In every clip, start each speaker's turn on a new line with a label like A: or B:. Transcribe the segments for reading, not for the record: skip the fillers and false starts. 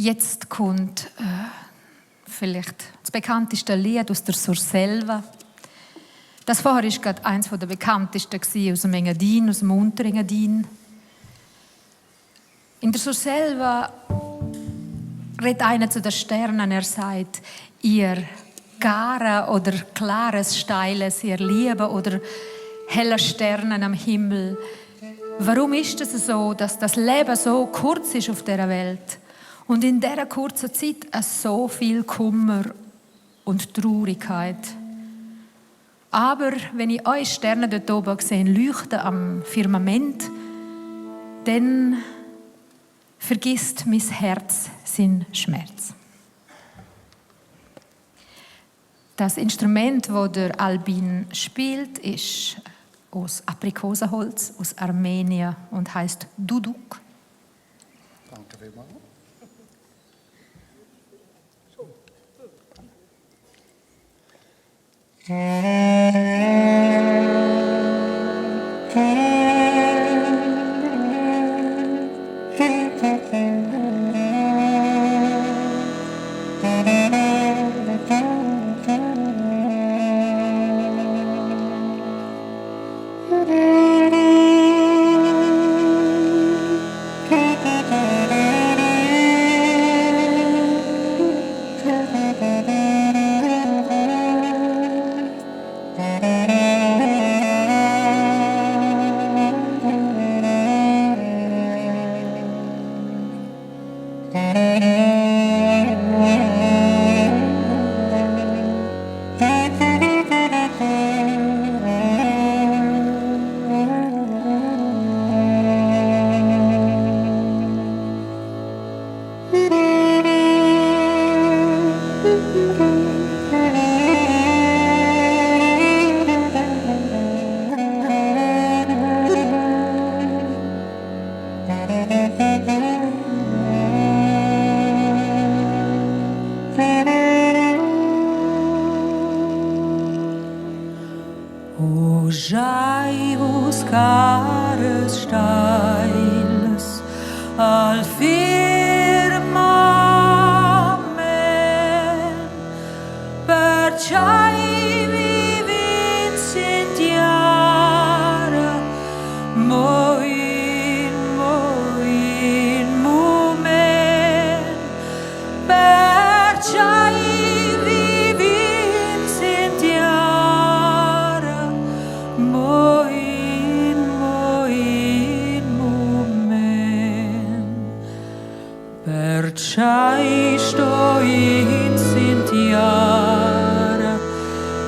A: Jetzt kommt vielleicht das bekannteste Lied aus der Surselva. Das vorher war gerade eines der bekanntesten aus dem Engadin, aus dem Unterengadin. In der Surselva redet einer zu den Sternen, er sagt, ihr garen oder klares, steiles, ihr lieben oder helle Sternen am Himmel. Warum ist es so, dass das Leben so kurz ist auf dieser Welt und in dieser kurzen Zeit so viel Kummer und Traurigkeit? Aber wenn ich euch Sterne dort oben sehe, leuchten am Firmament, dann vergisst mein Herz seinen Schmerz. Das Instrument, das der Albin spielt, ist aus Aprikosenholz, aus Armenien und heißt Duduk.
B: Danke vielmals.
C: Jaivus caras stailes al firmament, perciai vivi incendiara, moin moment, perciai vivi incendiara, moin moment, perciai sto incendiara,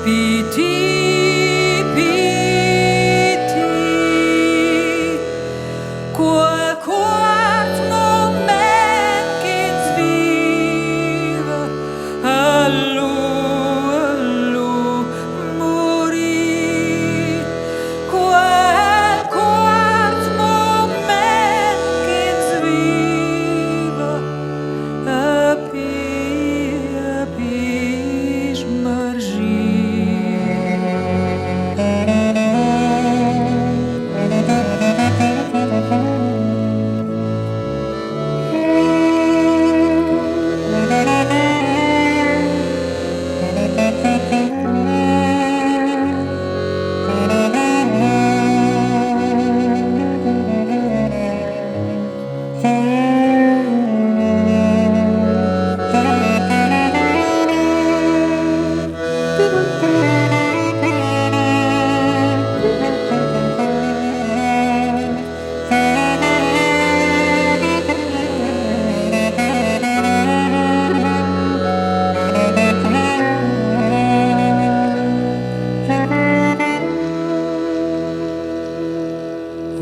C: piti, quel quart moment che sviva, allu, morì, quel quart moment che sviva, api smargì.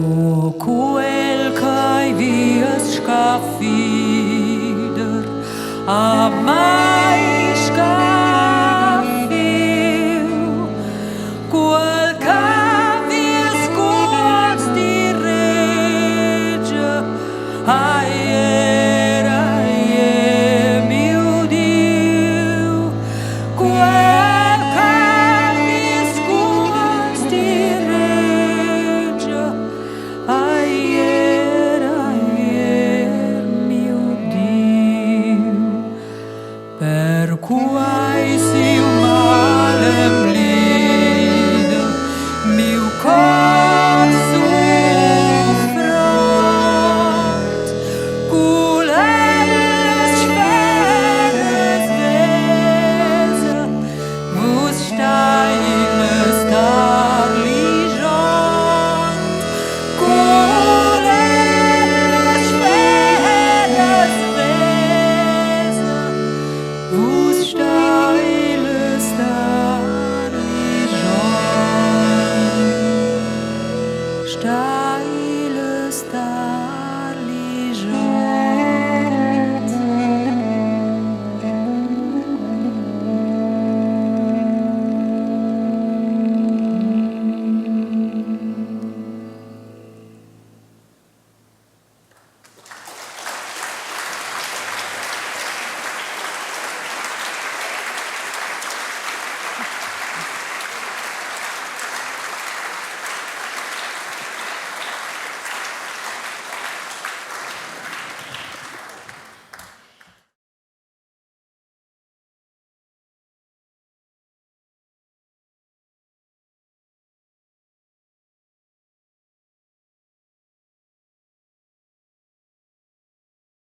C: O quel kai vias scafider, a mai scafiu, quel ca vias quals di regia, aier, miu Diu, quel ca vias quals di regia, aier, miu Diu. sta